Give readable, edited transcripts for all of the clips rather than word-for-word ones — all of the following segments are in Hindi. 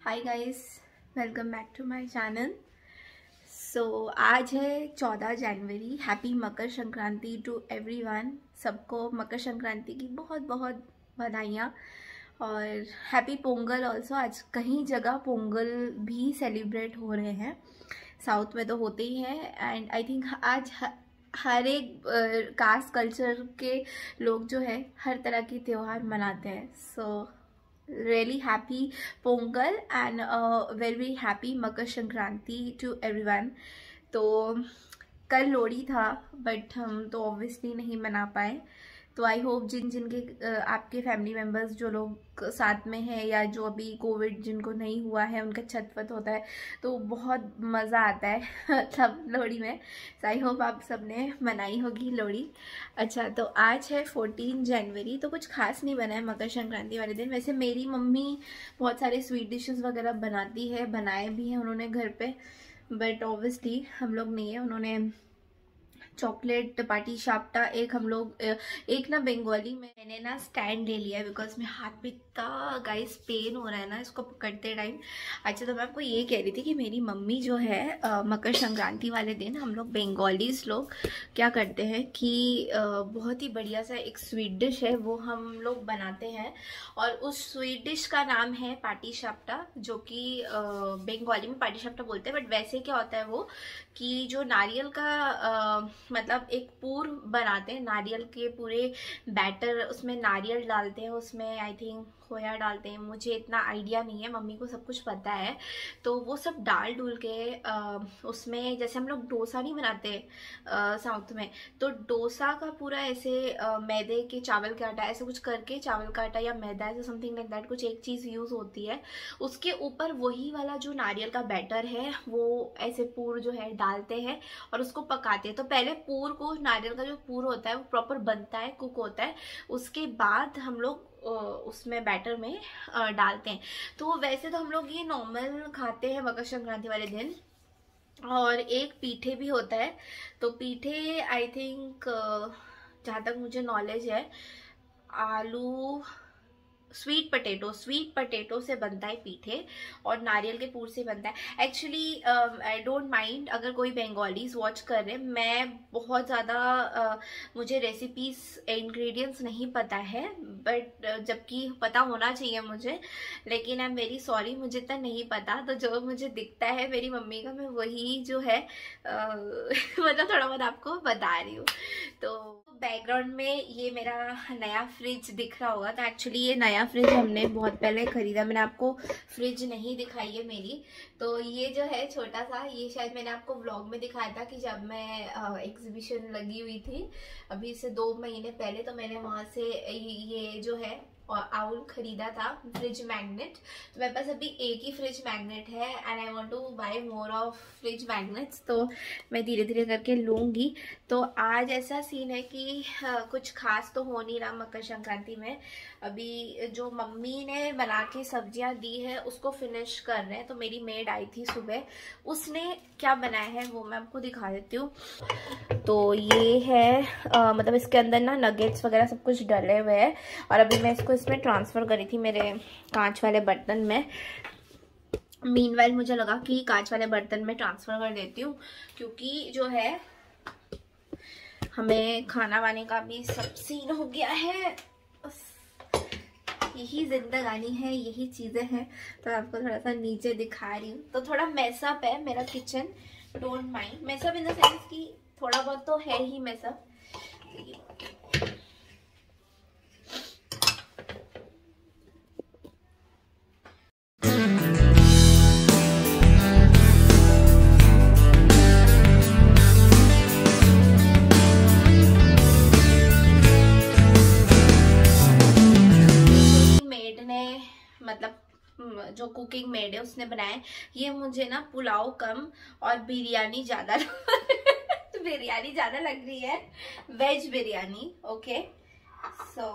Hi guys, welcome back to my channel. आज है 14 जनवरी। Happy Makar Sankranti to everyone. सबको मकर संक्रांति की बहुत बहुत बधाइयाँ और हैप्पी पोंगल ऑल्सो। आज कहीं जगह पोंगल भी सेलिब्रेट हो रहे हैं, साउथ में तो होते ही हैं। एंड आई थिंक आज हर एक कास्ट कल्चर के लोग जो है हर तरह की त्यौहार मनाते हैं। Really happy Pongal and very happy Makar Sankranti to everyone। तो कल लोहड़ी था बट हम तो ऑब्वियसली नहीं मना पाए। तो आई होप जिनके आपके फैमिली मेम्बर्स जो लोग साथ में हैं या जो अभी कोविड जिनको नहीं हुआ है उनका छठ वत होता है तो बहुत मज़ा आता है मतलब लोहड़ी में। तो आई होप आप सबने मनाई होगी लोहड़ी। अच्छा, तो आज है 14 जनवरी। तो कुछ खास नहीं बना है मकर संक्रांति वाले दिन। वैसे मेरी मम्मी बहुत सारे स्वीट डिशेस वगैरह बनाती है, बनाए भी हैं उन्होंने घर पे, बट ऑब्वियसली हम लोग नहीं है। उन्होंने चॉकलेट पाटी शाप्टा एक हम लोग एक ना बंगाली में मैंने ना स्टैंड ले लिया है बिकॉज मेरे हाथ में इतना गाइस पेन हो रहा है ना इसको पकड़ते टाइम। अच्छा, तो मैं आपको ये कह रही थी कि मेरी मम्मी जो है मकर संक्रांति वाले दिन हम लोग बंगालीज लोग क्या करते हैं कि बहुत ही बढ़िया सा एक स्वीट डिश है वो हम लोग बनाते हैं और उस स्वीट डिश का नाम है पाटी शाप्टा, जो कि बंगाली में पाटी शाप्टा बोलते हैं। बट वैसे क्या होता है वो कि जो नारियल का मतलब एक पूर बनाते हैं, नारियल के पूरे बैटर, उसमें नारियल डालते हैं, उसमें आई थिंक खोया डालते हैं, मुझे इतना आइडिया नहीं है, मम्मी को सब कुछ पता है। तो वो सब डाल डूल के उसमें जैसे हम लोग डोसा नहीं बनाते साउथ में, तो डोसा का पूरा ऐसे मैदे के चावल का आटा ऐसे कुछ करके, चावल का आटा या मैदा ऐसे समथिंग लाइक दैट कुछ एक चीज़ यूज़ होती है, उसके ऊपर वही वाला जो नारियल का बैटर है वो ऐसे पूर जो है डालते हैं और उसको पकाते हैं। तो पहले पूर को, नारियल का जो पूर होता है वो प्रॉपर बनता है, कुक होता है, उसके बाद हम लोग उसमें बैटर में डालते हैं। तो वैसे तो हम लोग ये नॉर्मल खाते हैं मकर संक्रांति वाले दिन। और एक पीठे भी होता है, तो पीठे आई थिंक जहाँ तक मुझे नॉलेज है आलू स्वीट पटेटो से बनता है पीठे और नारियल के पूर से बनता है। एक्चुअली आई डोंट माइंड अगर कोई बंगालीज वॉच कर रहे, मैं बहुत ज़्यादा मुझे रेसिपीज इंग्रेडिएंट्स नहीं पता है, बट जबकि पता होना चाहिए मुझे, लेकिन आई एम वेरी सॉरी मुझे इतना नहीं पता। तो जो मुझे दिखता है मेरी मम्मी का मैं वही जो है मतलब थोड़ा बहुत आपको बता रही हूँ। तो बैकग्राउंड में ये मेरा नया फ्रिज दिख रहा होगा, तो एक्चुअली ये नया फ्रिज हमने बहुत पहले खरीदा। मैंने आपको फ्रिज नहीं दिखाई है मेरी, तो ये जो है छोटा सा, ये शायद मैंने आपको व्लॉग में दिखाया था कि जब मैं एग्जीबिशन लगी हुई थी अभी से 2 महीने पहले, तो मैंने वहाँ से ये जो है आउल खरीदा था, फ्रिज मैग्नेट। तो मेरे पास अभी एक ही फ्रिज मैग्नेट है and I want to buy more of fridge magnets, तो मैं धीरे धीरे करके लूँगी। तो आज ऐसा सीन है कि कुछ खास तो हो नहीं रहा मकर संक्रांति में। अभी जो मम्मी ने बना के सब्जियां दी है उसको फिनिश कर रहे हैं। तो मेरी मेड आई थी सुबह, उसने क्या बनाया है वो मैं आपको दिखा देती हूँ। तो ये है मतलब इसके अंदर ना नगेट्स वगैरह सब कुछ डले हुए हैं और अभी मैं इसको इसमें ट्रांसफ़र करी थी मेरे कांच वाले बर्तन में। मीनवाइल मुझे लगा कि कांच वाले बर्तन में ट्रांसफ़र कर देती हूँ, क्योंकि जो है हमें खाना वाने का भी सब सीन हो गया है, यही जिंदगानी है, यही चीज़ें हैं। तो आपको थोड़ा सा नीचे दिखा रही हूँ। तो थोड़ा मैसअप है मेरा kitchen, don't mind. Mess up in the sense कि थोड़ा बहुत तो है ही मैसअप। मतलब जो कुकिंग मेड है उसने बनाया ये। मुझे ना पुलाव कम और बिरयानी ज्यादा बिरयानी ज्यादा लग रही है, वेज बिरयानी। ओके, सो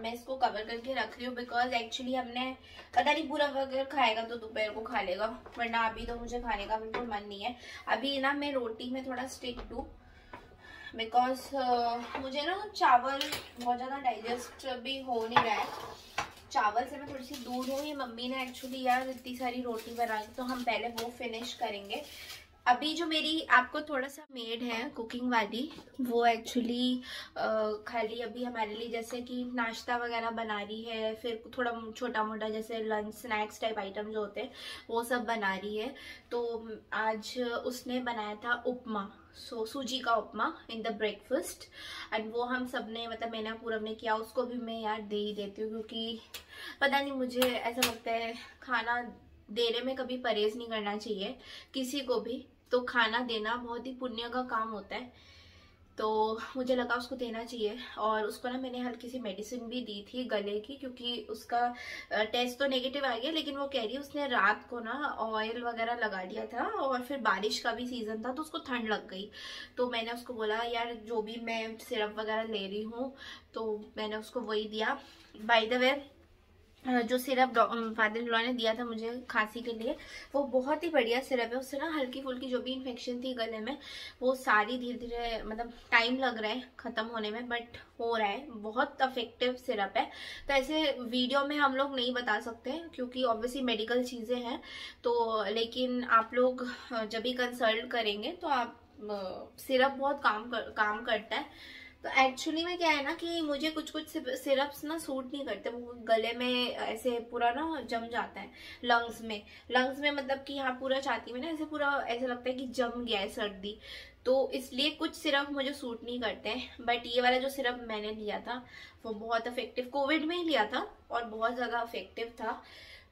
मैं इसको कवर करके रख रही हूँ बिकॉज एक्चुअली हमने पता नहीं पूरा वगैरह खाएगा तो दोपहर को खा लेगा, वरना अभी तो मुझे खाने का बिल्कुल मन नहीं है। अभी ना मैं रोटी में थोड़ा स्टिक टू, बिकॉज मुझे ना चावल बहुत ज़्यादा डाइजेस्ट भी हो नहीं रहा है। चावल से मैं थोड़ी सी दूर हूँ। ये मम्मी ने एक्चुअली यार इतनी सारी रोटी बनाई, तो हम पहले वो फिनिश करेंगे। अभी जो मेरी आपको थोड़ा सा मेड है कुकिंग वाली, वो एक्चुअली खाली अभी हमारे लिए जैसे कि नाश्ता वगैरह बना रही है, फिर थोड़ा छोटा मोटा जैसे लंच स्नैक्स टाइप आइटम जो होते हैं वो सब बना रही है। तो आज उसने बनाया था उपमा, सूजी का उपमा इन द ब्रेकफास्ट। एंड वो हम सब ने मतलब मैंने पूरब ने किया, उसको भी मैं यार दे ही देती हूँ, क्योंकि पता नहीं मुझे ऐसा लगता है खाना देने में कभी परहेज नहीं करना चाहिए किसी को भी। तो खाना देना बहुत ही पुण्य का काम होता है, तो मुझे लगा उसको देना चाहिए। और उसको ना मैंने हल्की सी मेडिसिन भी दी थी गले की, क्योंकि उसका टेस्ट तो नेगेटिव आ गया, लेकिन वो कह रही है उसने रात को ना ऑयल वगैरह लगा लिया था, और फिर बारिश का भी सीजन था तो उसको ठंड लग गई। तो मैंने उसको बोला यार जो भी मैं सिरप वगैरह ले रही हूँ, तो मैंने उसको वही दिया। बाय द वे जो सिरप फादर इन लॉ ने दिया था मुझे खांसी के लिए, वो बहुत ही बढ़िया सिरप है। उससे ना हल्की फुल्की जो भी इन्फेक्शन थी गले में, वो सारी धीरे धीरे मतलब टाइम लग रहा है ख़त्म होने में, बट हो रहा है। बहुत अफेक्टिव सिरप है। तो ऐसे वीडियो में हम लोग नहीं बता सकते क्योंकि ऑब्वियसली मेडिकल चीज़ें हैं, तो लेकिन आप लोग जब भी कंसल्ट करेंगे तो आप सिरप बहुत काम करता है। तो एक्चुअली में क्या है ना कि मुझे कुछ कुछ सिरप्स ना सूट नहीं करते, वो गले में ऐसे पूरा ना जम जाता है। लंग्स में मतलब कि यहाँ पूरा छाती में ना ऐसे पूरा ऐसा लगता है कि जम गया है सर्दी, तो इसलिए कुछ सिरप मुझे सूट नहीं करते हैं। बट ये वाला जो सिरप मैंने लिया था वो बहुत इफेक्टिव, कोविड में ही लिया था और बहुत ज़्यादा इफेक्टिव था।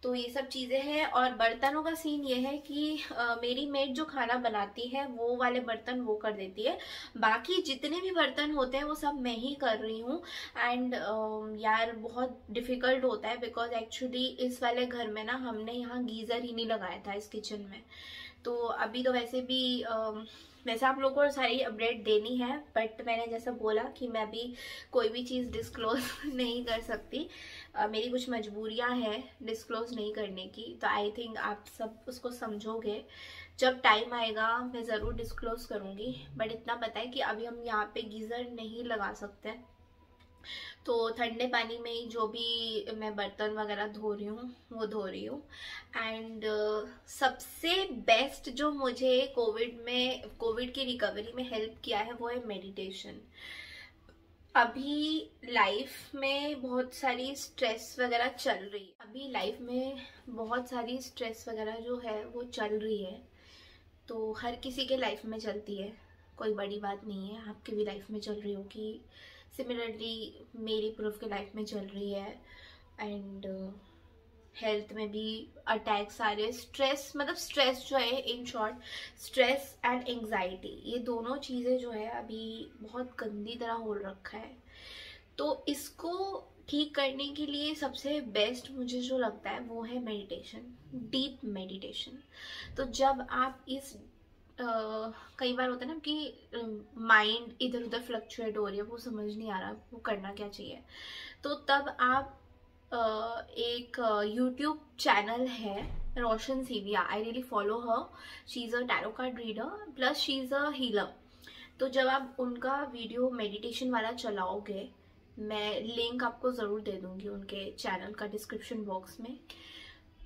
तो ये सब चीज़ें हैं। और बर्तनों का सीन ये है कि मेरी मेड जो खाना बनाती है वो वाले बर्तन वो कर देती है, बाकी जितने भी बर्तन होते हैं वो सब मैं ही कर रही हूँ। एंड यार बहुत डिफ़िकल्ट होता है, बिकॉज एक्चुअली इस वाले घर में ना हमने यहाँ गीज़र ही नहीं लगाया था इस किचन में। तो अभी तो वैसे भी वैसे आप लोगों को सारी अपडेट देनी है, बट मैंने जैसा बोला कि मैं अभी कोई भी चीज़ डिस्क्लोज नहीं कर सकती। मेरी कुछ मजबूरियां हैं डिस्क्लोज नहीं करने की, तो आई थिंक आप सब उसको समझोगे। जब टाइम आएगा मैं ज़रूर डिस्क्लोज करूँगी, बट इतना पता है कि अभी हम यहाँ पे गीज़र नहीं लगा सकते। तो ठंडे पानी में ही जो भी मैं बर्तन वगैरह धो रही हूँ वो धो रही हूँ। एंड सबसे बेस्ट जो मुझे कोविड की रिकवरी में हेल्प किया है वो है मेडिटेशन। अभी लाइफ में बहुत सारी स्ट्रेस वगैरह चल रही है, जो है वो चल रही है। तो हर किसी के लाइफ में चलती है, कोई बड़ी बात नहीं है। आपकी भी लाइफ में चल रही होगी, सिमिलरली मेरी प्रूफ की लाइफ में चल रही है। एंड हेल्थ में भी अटैक्स आ रहे हैं। स्ट्रेस जो है, in short stress and anxiety, ये दोनों चीज़ें जो है अभी बहुत गंदी तरह हो रखा है। तो इसको ठीक करने के लिए सबसे बेस्ट मुझे जो लगता है वो है मेडिटेशन, डीप मेडिटेशन। तो जब आप इस कई बार होता है ना कि माइंड इधर उधर फ्लक्चुएट हो रही है, वो समझ नहीं आ रहा वो करना क्या चाहिए, तो तब आप एक यूट्यूब चैनल है रोशन सीविया, I really follow her. She is a tarot card reader plus she is a healer. तो जब आप उनका वीडियो मेडिटेशन वाला चलाओगे, मैं लिंक आपको ज़रूर दे दूँगी उनके चैनल का डिस्क्रिप्शन बॉक्स में।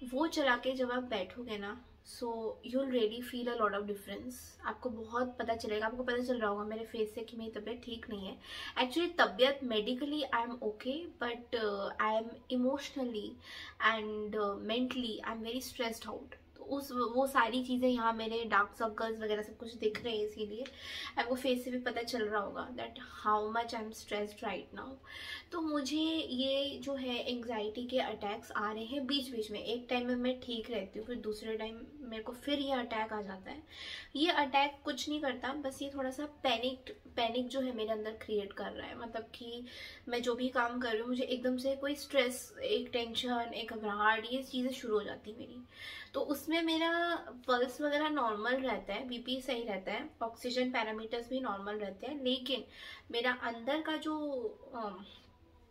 वो चला के जब आप बैठोगे ना, so you'll really feel a lot of difference. आपको बहुत पता चलेगा, आपको पता चल रहा होगा मेरे फेस से कि मेरी तबीयत ठीक नहीं है। एक्चुअली तबीयत medically I am okay, but I am emotionally and mentally I am very stressed out. वो सारी चीज़ें यहाँ मेरे डार्क सर्कल्स वगैरह सब कुछ दिख रहे हैं, इसीलिए आपको फेस से भी पता चल रहा होगा that how much I am stressed right now. तो मुझे ये जो है एंग्जाइटी के अटैक्स आ रहे हैं बीच बीच में। एक टाइम में मैं ठीक रहती हूँ, फिर दूसरे टाइम मेरे को फिर ये अटैक आ जाता है। ये अटैक कुछ नहीं करता, बस ये थोड़ा सा पैनिक जो है मेरे अंदर क्रिएट कर रहा है। मतलब कि मैं जो भी काम कर रही हूँ, मुझे एकदम से कोई स्ट्रेस, एक टेंशन, एक घबराहट, ये चीज़ें शुरू हो जाती मेरी। तो उसमें मेरा पल्स वगैरह नॉर्मल रहता है, बीपी सही रहता है, ऑक्सीजन पैरामीटर्स भी नॉर्मल रहते हैं, लेकिन मेरा अंदर का जो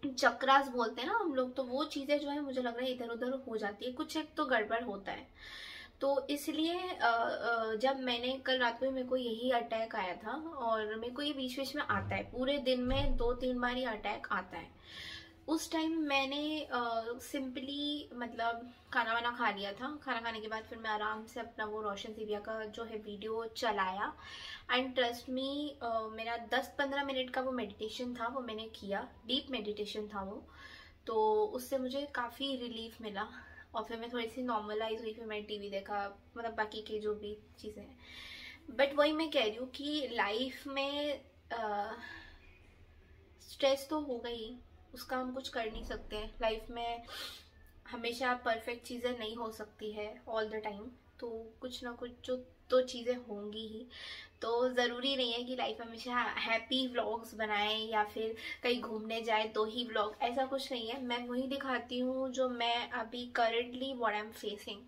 चक्रास बोलते हैं ना हम लोग, तो वो चीज़ें जो है मुझे लग रहा है इधर उधर हो जाती है, कुछ एक तो गड़बड़ होता है। तो इसलिए जब मैंने कल रात को मेरे को यही अटैक आया था, और मेरे को ये बीच बीच में आता है, पूरे दिन में 2-3 बार ये अटैक आता है। उस टाइम मैंने सिंपली मतलब खाना वाना खा लिया था। खाना खाने के बाद फिर मैं आराम से अपना वो रोशन सिविया का जो है वीडियो चलाया। एंड ट्रस्ट मी, मेरा 10-15 मिनट का वो मेडिटेशन था, वो मैंने किया। डीप मेडिटेशन था वो। तो उससे मुझे काफ़ी रिलीफ मिला और फिर मैं थोड़ी सी नॉर्मलाइज हुई। फिर मैंने टीवी देखा, मतलब बाकी के जो भी चीज़ें हैं। बट वही मैं कह रही हूँ कि लाइफ में स्ट्रेस तो होगा ही, उसका हम कुछ कर नहीं सकते हैं। लाइफ में हमेशा परफेक्ट चीज़ें नहीं हो सकती है ऑल द टाइम, तो कुछ ना कुछ जो तो चीज़ें होंगी ही। तो ज़रूरी नहीं है कि लाइफ हमेशा हैप्पी व्लॉग्स बनाएं या फिर कहीं घूमने जाए तो ही व्लॉग, ऐसा कुछ नहीं है। मैं वही दिखाती हूँ जो मैं अभी currently what I am facing.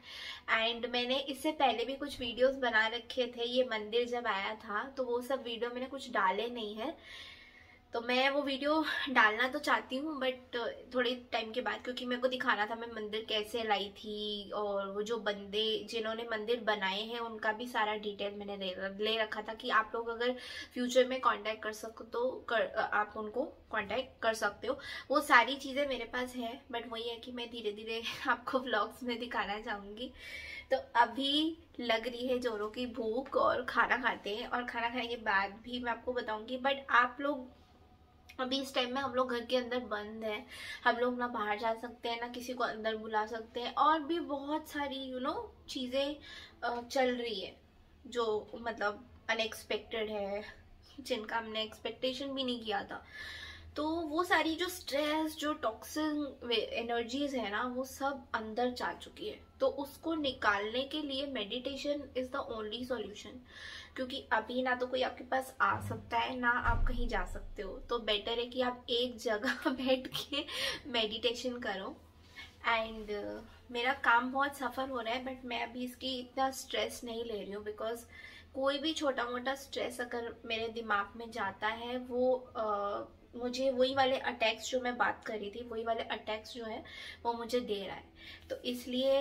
And मैंने इससे पहले भी कुछ वीडियोस बना रखे थे, ये मंदिर जब आया था तो वो सब वीडियो मैंने कुछ डाले नहीं है। तो मैं वो वीडियो डालना तो चाहती हूँ बट थोड़े टाइम के बाद, क्योंकि मेरे को दिखाना था मैं मंदिर कैसे लाई थी और वो जो बंदे जिन्होंने मंदिर बनाए हैं उनका भी सारा डिटेल मैंने ले रखा था कि आप लोग अगर फ्यूचर में कांटेक्ट कर सको तो आप उनको कांटेक्ट कर सकते हो। वो सारी चीज़ें मेरे पास है, बट वही है कि मैं धीरे धीरे आपको व्लॉग्स में दिखाना चाहूँगी। तो अभी लग रही है जोरों की भूख और खाना खाते हैं, और खाना खाने के बाद भी मैं आपको बताऊंगी। बट आप लोग अभी इस टाइम में हम लोग घर के अंदर बंद हैं, हम लोग ना बाहर जा सकते हैं ना किसी को अंदर बुला सकते हैं, और भी बहुत सारी चीज़ें चल रही है जो मतलब अनएक्सपेक्टेड है, जिनका हमने एक्सपेक्टेशन भी नहीं किया था। तो वो सारी जो स्ट्रेस, जो टॉक्सिक एनर्जीज है ना, वो सब अंदर जा चुकी है। तो उसको निकालने के लिए meditation is the only solution, क्योंकि अभी ना तो कोई आपके पास आ सकता है ना आप कहीं जा सकते हो। तो बेटर है कि आप एक जगह बैठ के मेडिटेशन करो। एंड मेरा काम बहुत सफ़र हो रहा है, बट मैं अभी इसकी इतना स्ट्रेस नहीं ले रही हूँ, बिकॉज कोई भी छोटा मोटा स्ट्रेस अगर मेरे दिमाग में जाता है वो मुझे वही वाले अटैक्स जो मैं बात कर रही थी, वही वाले अटैक्स जो है वो मुझे दे रहा है। तो इसलिए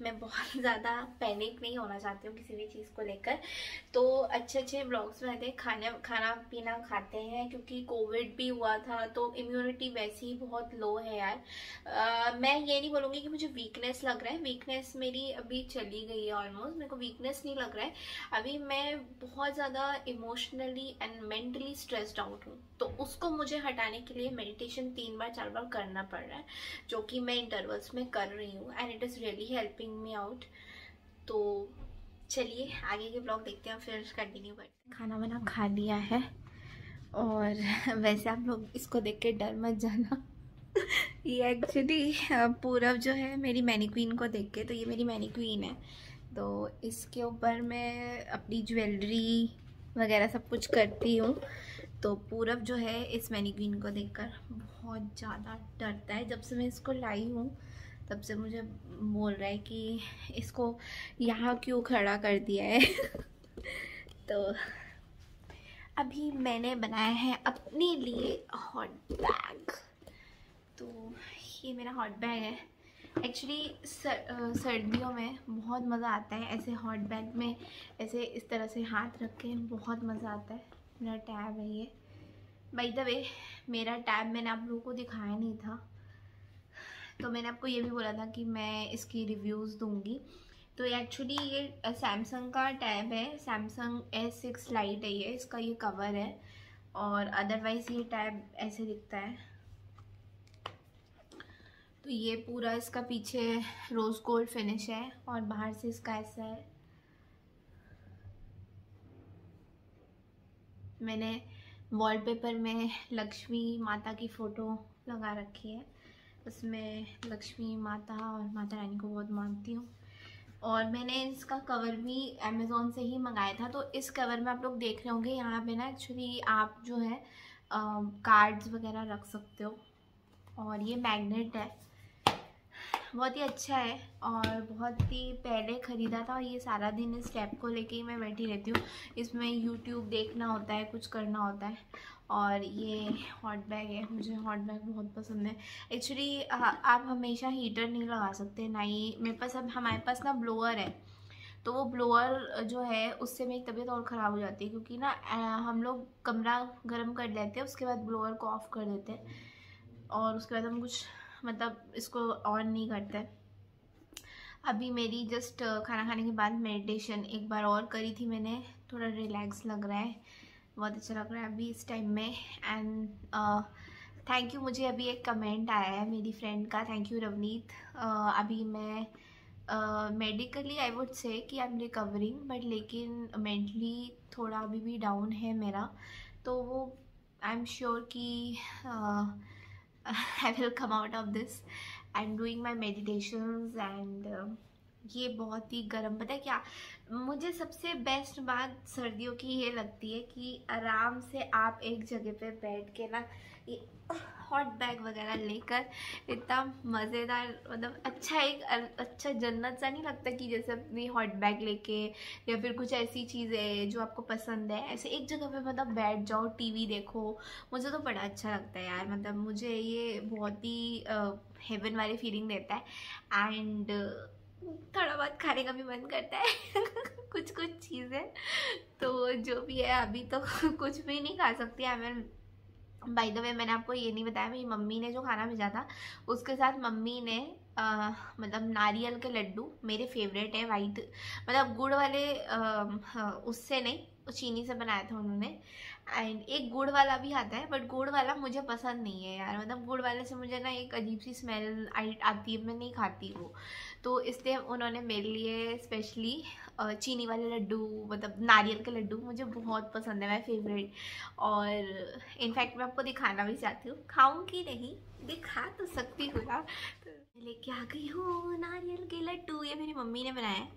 मैं बहुत ज़्यादा पैनिक नहीं होना चाहती हूँ किसी भी चीज़ को लेकर। तो अच्छे अच्छे ब्लॉग्स में आते हैं, खाना पीना खाते हैं, क्योंकि कोविड भी हुआ था तो इम्यूनिटी वैसे ही बहुत लो है यार। मैं ये नहीं बोलूँगी कि मुझे वीकनेस लग रहा है, वीकनेस मेरी अभी चली गई है ऑलमोस्ट, मेरे को वीकनेस नहीं लग रहा है अभी। मैं बहुत ज़्यादा emotionally and mentally stressed out हूँ, तो उसको मुझे हटाने के लिए मेडिटेशन 3 बार 4 बार करना पड़ रहा है, जो कि मैं इंटरवल्स में कर रही हूँ, and it is really helping me out. तो चलिए आगे के ब्लॉग देखते हैं, फिर कंटिन्यू करते हैं। खाना वाना खा लिया है, और वैसे आप लोग इसको देख के डर मत जाना। ये एक्चुअली पूरब जो है मेरी मैनीक्वीन को देख के, तो ये मेरी मैनीक्वीन है, तो इसके ऊपर मैं अपनी ज्वेलरी वगैरह सब कुछ करती हूँ। तो पूरब जो है इस मैनीक्वीन को देखकर बहुत ज़्यादा डरता है। जब से मैं इसको लाई हूँ तब से मुझे बोल रहा है कि इसको यहाँ क्यों खड़ा कर दिया है। तो अभी मैंने बनाया है अपने लिए हॉट बैग। तो ये मेरा हॉट बैग है। एक्चुअली सर्दियों में बहुत मज़ा आता है ऐसे हॉट बैग में, ऐसे इस तरह से हाथ रख के बहुत मज़ा आता है। मेरा टैब है ये। बाय द वे, मेरा टैब मैंने आप लोगों को दिखाया नहीं था, तो मैंने आपको ये भी बोला था कि मैं इसकी रिव्यूज़ दूंगी। तो एक्चुअली ये सैमसंग का टैब है, सैमसंग S6 लाइट है ये, इसका ये कवर है, और अदरवाइज़ ये टैब ऐसे दिखता है। तो ये पूरा इसका पीछे रोज़ गोल्ड फिनिश है, और बाहर से इसका ऐसा है। मैंने वॉलपेपर में लक्ष्मी माता की फ़ोटो लगा रखी है, उसमें लक्ष्मी माता और माता रानी को बहुत मानती हूँ। और मैंने इसका कवर भी अमेज़ोन से ही मंगाया था। तो इस कवर में आप लोग देख रहे होंगे, यहाँ पे ना एक्चुअली आप जो है कार्ड्स वगैरह रख सकते हो, और ये मैग्नेट है, बहुत ही अच्छा है, और बहुत ही पहले ख़रीदा था। और ये सारा दिन इस टैब को लेके ही मैं बैठी रहती हूँ। इसमें यूट्यूब देखना होता है, कुछ करना होता है। और ये हॉट बैग है, मुझे हॉट बैग बहुत पसंद है। एक्चुअली आप हमेशा हीटर नहीं लगा सकते, ना ही मेरे पास, अब हमारे पास ना ब्लोअर है, तो वो ब्लोअर जो है उससे मेरी तबीयत और ख़राब हो जाती है, क्योंकि ना हम लोग कमरा गर्म कर लेते हैं, उसके बाद ब्लोअर को ऑफ़ कर देते हैं। और उसके बाद हम कुछ मतलब इसको ऑन नहीं करते। अभी मेरी जस्ट खाना खाने के बाद मेडिटेशन एक बार और करी थी मैंने, थोड़ा रिलैक्स लग रहा है, बहुत अच्छा लग रहा है अभी इस टाइम में। एंड थैंक यू, मुझे अभी एक कमेंट आया है मेरी फ्रेंड का, थैंक यू रवनीत। अभी मैं मेडिकली आई वुड से कि आई एम रिकवरिंग, बट लेकिन मेंटली थोड़ा अभी भी डाउन है मेरा, तो वो आई एम श्योर कि I will come out of this. I am doing my meditations and ये बहुत ही गर्म, पता है क्या मुझे सबसे बेस्ट बात सर्दियों की ये लगती है कि आराम से आप एक जगह पे बैठ के ना ये हॉट बैग वगैरह लेकर इतना मज़ेदार, मतलब अच्छा एक अच्छा जन्नत सा नहीं लगता कि जैसे अपनी हॉट बैग लेके या फिर कुछ ऐसी चीज़ें जो आपको पसंद है ऐसे एक जगह पे मतलब बैठ जाओ, टीवी देखो। मुझे तो बड़ा अच्छा लगता है यार, मतलब मुझे ये बहुत ही हेवन वाली फीलिंग देता है। एंड थोड़ा बहुत खाने का भी मन करता है कुछ कुछ चीज़ें, तो जो भी है अभी तो कुछ भी नहीं खा सकती। I mean by the way मैंने आपको ये नहीं बताया, मेरी मम्मी ने जो खाना भेजा था उसके साथ मम्मी ने मतलब नारियल के लड्डू मेरे फेवरेट है, वाइट मतलब गुड़ वाले उससे नहीं चीनी से बनाया था उन्होंने। एंड एक गुड़ वाला भी आता है, बट गुड़ वाला मुझे पसंद नहीं है यार, मतलब गुड़ वाले से मुझे ना एक अजीब सी स्मेल आती है, मैं नहीं खाती वो, तो इसलिए उन्होंने मेरे लिए स्पेशली चीनी वाले लड्डू मतलब नारियल के लड्डू मुझे बहुत पसंद है, मेरा फेवरेट। और इनफैक्ट मैं आपको दिखाना भी चाहती हूँ, खाऊंगी नहीं दिखा तो सकती हूँ ना, तो लेके आ गई हूँ नारियल के लड्डू, ये मेरी मम्मी ने बनाया है।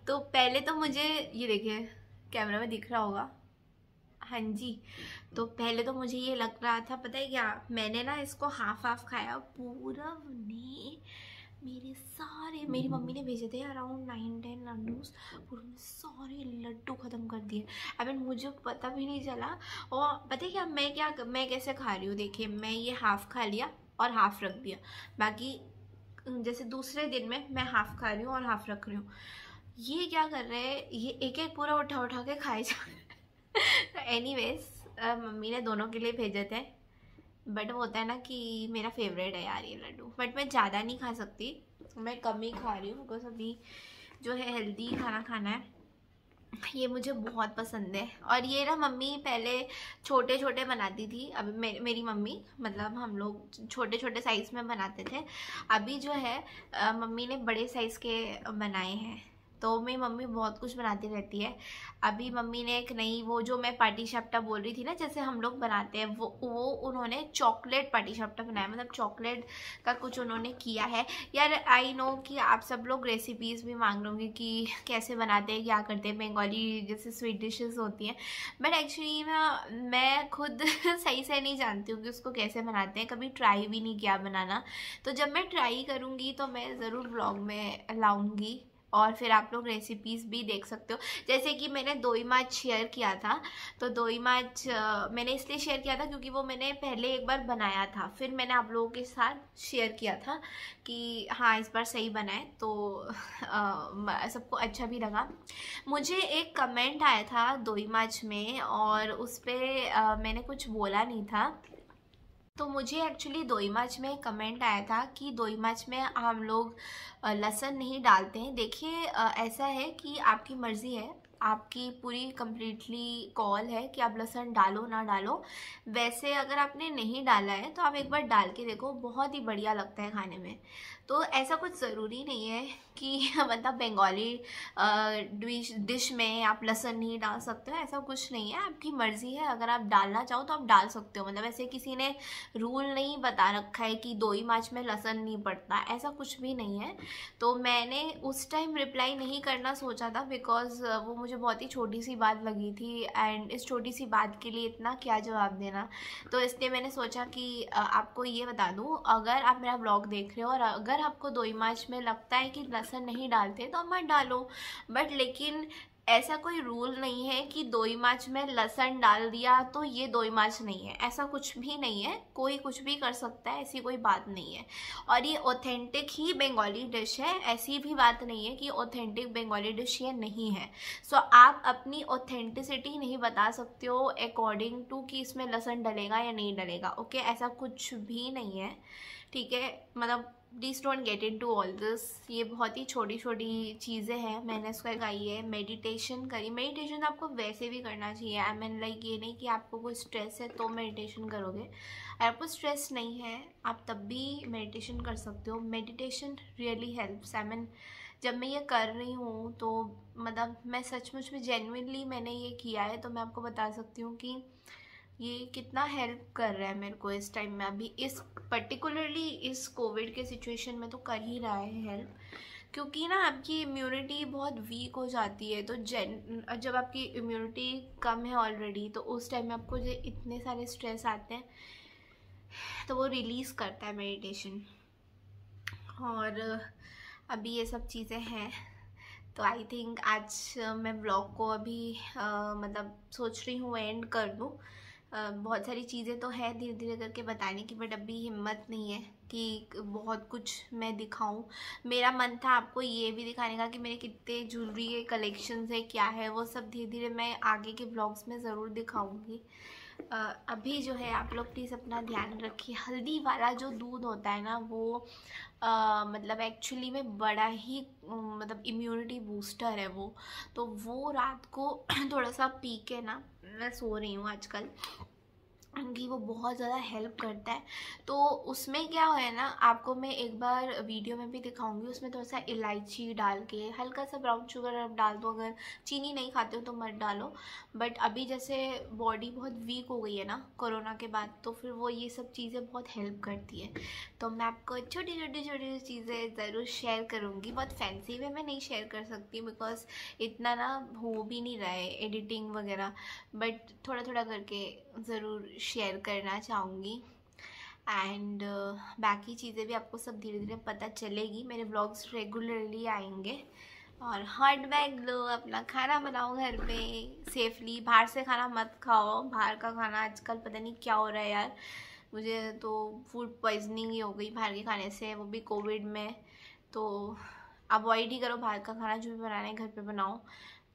तो पहले तो मुझे ये देखिए कैमरा में दिख रहा होगा, हाँ जी, तो पहले तो मुझे ये लग रहा था, पता है क्या मैंने ना इसको हाफ हाफ खाया, पूरा ने मेरी मम्मी ने भेजे थे अराउंड 9-10 लड्डूस, उन्होंने सारे लड्डू ख़त्म कर दिए। आई मीन मुझे पता भी नहीं चला। और पता है क्या मैं कैसे खा रही हूँ, देखिए मैं ये हाफ़ खा लिया और हाफ़ रख दिया, बाकी जैसे दूसरे दिन में मैं हाफ़ खा रही हूँ और हाफ़ रख रही हूँ। ये क्या कर रहे हैं, ये एक एक पूरा उठा उठा के खाए जा रहे हैं। एनीवेज मम्मी ने दोनों के लिए भेजे थे, बट वो होता है ना कि मेरा फेवरेट है यार ये लड्डू, बट मैं ज़्यादा नहीं खा सकती, मैं कम ही खा रही हूँ बिकॉज अभी जो है हेल्दी खाना खाना है, ये मुझे बहुत पसंद है। और ये ना मम्मी पहले छोटे छोटे बनाती थी, अभी मेरी मम्मी मतलब हम लोग छोटे छोटे साइज़ में बनाते थे, अभी जो है मम्मी ने बड़े साइज़ के बनाए हैं, तो मेरी मम्मी बहुत कुछ बनाती रहती है। अभी मम्मी ने एक नई वो जो मैं पाटी शाप्टा बोल रही थी ना जैसे हम लोग बनाते हैं, वो उन्होंने चॉकलेट पाटी शाप्टा बनाया, मतलब चॉकलेट का कुछ उन्होंने किया है। यार आई नो कि आप सब लोग रेसिपीज़ भी मांग लोगे कि कैसे बनाते हैं क्या करते हैं, बंगाली जैसे स्वीट डिशेस होती हैं, बट एक्चुअली ना मैं खुद सही से नहीं जानती हूँ कि उसको कैसे बनाते हैं, कभी ट्राई भी नहीं किया बनाना। तो जब मैं ट्राई करूँगी तो मैं ज़रूर ब्लॉग में लाऊंगी और फिर आप लोग रेसिपीज़ भी देख सकते हो। जैसे कि मैंने दोई माछ शेयर किया था, तो दोई माछ मैंने इसलिए शेयर किया था क्योंकि वो मैंने पहले एक बार बनाया था, फिर मैंने आप लोगों के साथ शेयर किया था कि हाँ इस बार सही बना है, तो सबको अच्छा भी लगा। मुझे एक कमेंट आया था दोई माछ में और उस पर मैंने कुछ बोला नहीं था, तो मुझे एक्चुअली दोई माछ में कमेंट आया था कि दोई माछ में हम लोग लहसुन नहीं डालते हैं। देखिए ऐसा है कि आपकी मर्ज़ी है, आपकी पूरी कम्प्लीटली कॉल है कि आप लहसुन डालो ना डालो। वैसे अगर आपने नहीं डाला है तो आप एक बार डाल के देखो, बहुत ही बढ़िया लगता है खाने में। तो ऐसा कुछ ज़रूरी नहीं है कि मतलब बंगाली डिश में आप लहसुन नहीं डाल सकते हो, ऐसा कुछ नहीं है, आपकी मर्ज़ी है, अगर आप डालना चाहो तो आप डाल सकते हो। मतलब ऐसे किसी ने रूल नहीं बता रखा है कि दोई माछ में लहसुन नहीं पड़ता, ऐसा कुछ भी नहीं है। तो मैंने उस टाइम रिप्लाई नहीं करना सोचा था बिकॉज वो मुझे बहुत ही छोटी सी बात लगी थी, एंड इस छोटी सी बात के लिए इतना क्या जवाब देना, तो इसलिए मैंने सोचा कि आपको ये बता दूं, अगर आप मेरा ब्लॉग देख रहे हो और अगर आपको दोई माछ में लगता है कि लहसुन नहीं डालते तो मत डालो, बट लेकिन ऐसा कोई रूल नहीं है कि 2 मार्च में लहसुन डाल दिया तो ये 2 मार्च नहीं है, ऐसा कुछ भी नहीं है। कोई कुछ भी कर सकता है, ऐसी कोई बात नहीं है। और ये ऑथेंटिक ही बंगाली डिश है, ऐसी भी बात नहीं है कि ऑथेंटिक बंगाली डिश ये नहीं है। सो आप अपनी ऑथेंटिसिटी नहीं बता सकते हो अकॉर्डिंग टू कि इसमें लहसुन डलेगा या नहीं डलेगा। ओके, ऐसा कुछ भी नहीं है, ठीक है। मतलब please don't get into all this. ये बहुत ही छोटी छोटी चीज़ें हैं, मैंने इसको लगाई है। मेडिटेशन करिए, मेडिटेशन आपको वैसे भी करना चाहिए। आई मीन लाइक ये नहीं कि आपको कोई स्ट्रेस है तो मेडिटेशन करोगे, अगर आपको स्ट्रेस नहीं है आप तब भी मेडिटेशन कर सकते हो। Meditation really helps. I mean जब मैं ये कर रही हूँ तो मतलब मैं सचमुच में जेन्युइनली मैंने ये किया है, तो मैं आपको बता सकती हूँ कि ये कितना हेल्प कर रहा है मेरे को इस टाइम में। अभी इस पर्टिकुलरली इस कोविड के सिचुएशन में तो कर ही रहा है हेल्प, क्योंकि ना आपकी इम्यूनिटी बहुत वीक हो जाती है। तो जब आपकी इम्यूनिटी कम है ऑलरेडी, तो उस टाइम में आपको जो इतने सारे स्ट्रेस आते हैं तो वो रिलीज़ करता है मेडिटेशन। और अभी ये सब चीज़ें हैं, तो आई थिंक आज मैं ब्लॉग को अभी मतलब सोच रही हूँ एंड कर दूँ। बहुत सारी चीज़ें तो है धीरे धीरे करके बताने की, बट अभी हिम्मत नहीं है कि बहुत कुछ मैं दिखाऊं। मेरा मन था आपको ये भी दिखाने का कि मेरे कितने ज्वेलरी के कलेक्शंस है, क्या है, वो सब धीरे धीरे मैं आगे के ब्लॉग्स में ज़रूर दिखाऊंगी। अभी जो है आप लोग प्लीज़ अपना ध्यान रखिए। हल्दी वाला जो दूध होता है ना वो मतलब एक्चुअली में बड़ा ही मतलब इम्यूनिटी बूस्टर है वो। तो वो रात को थोड़ा सा पी के ना मैं सो रही हूँ आजकल, कि वो बहुत ज़्यादा हेल्प करता है। तो उसमें क्या है ना, आपको मैं एक बार वीडियो में भी दिखाऊंगी। उसमें थोड़ा सा इलायची डाल के, हल्का सा ब्राउन शुगर आप डाल दो, अगर चीनी नहीं खाते हो तो मत डालो। बट अभी जैसे बॉडी बहुत वीक हो गई है ना कोरोना के बाद, तो फिर वो ये सब चीज़ें बहुत हेल्प करती है। तो मैं आपको छोटी छोटी चीज़ें ज़रूर शेयर करूँगी। बहुत फैंसी वे में नहीं शेयर कर सकती बिकॉज इतना ना हो भी नहीं रहा है एडिटिंग वगैरह, बट थोड़ा थोड़ा करके ज़रूर शेयर करना चाहूँगी। एंड बाकी चीज़ें भी आपको सब धीरे धीरे पता चलेगी। मेरे ब्लॉग्स रेगुलरली आएंगे। और हॉट बैग लो, अपना खाना बनाओ घर पे सेफली, बाहर से खाना मत खाओ। बाहर का खाना आजकल पता नहीं क्या हो रहा है यार, मुझे तो फूड पॉइजनिंग ही हो गई बाहर के खाने से, वो भी कोविड में। तो अवॉइड ही करो बाहर का खाना, जो भी बनाना है घर पे बनाओ,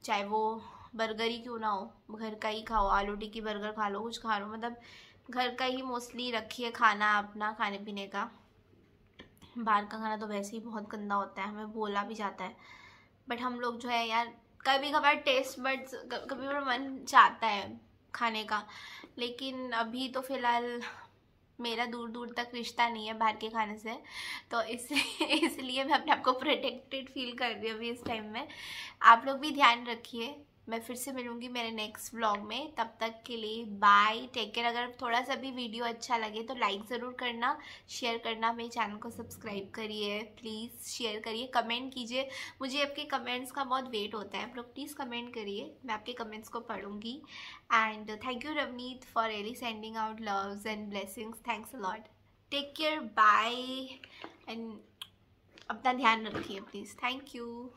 चाहे वो बर्गर ही क्यों ना हो, घर का ही खाओ। आलू टिक्की बर्गर खा लो, कुछ खा लो, मतलब घर का ही मोस्टली रखिए खाना अपना, खाने पीने का। बाहर का खाना तो वैसे ही बहुत गंदा होता है, हमें बोला भी जाता है, बट हम लोग जो है यार कभी कभार टेस्ट बड्स कभी कभार मन चाहता है खाने का। लेकिन अभी तो फ़िलहाल मेरा दूर दूर तक रिश्ता नहीं है बाहर के खाने से, तो इसलिए मैं अपने आप को प्रोटेक्टेड फील कर रही हूँ अभी इस टाइम में। आप लोग भी ध्यान रखिए। मैं फिर से मिलूंगी मेरे नेक्स्ट व्लॉग में, तब तक के लिए बाय, टेक केयर। अगर थोड़ा सा भी वीडियो अच्छा लगे तो लाइक ज़रूर करना, शेयर करना, मेरे चैनल को सब्सक्राइब करिए, प्लीज़ शेयर करिए, कमेंट कीजिए। मुझे आपके कमेंट्स का बहुत वेट होता है, आप लोग प्लीज़ कमेंट करिए, मैं आपके कमेंट्स को पढ़ूंगी। And thank you Ravneet for really sending out loves and blessings. Thanks a lot. Take care, bye, and अपना ध्यान रखिए प्लीज़। Thank you.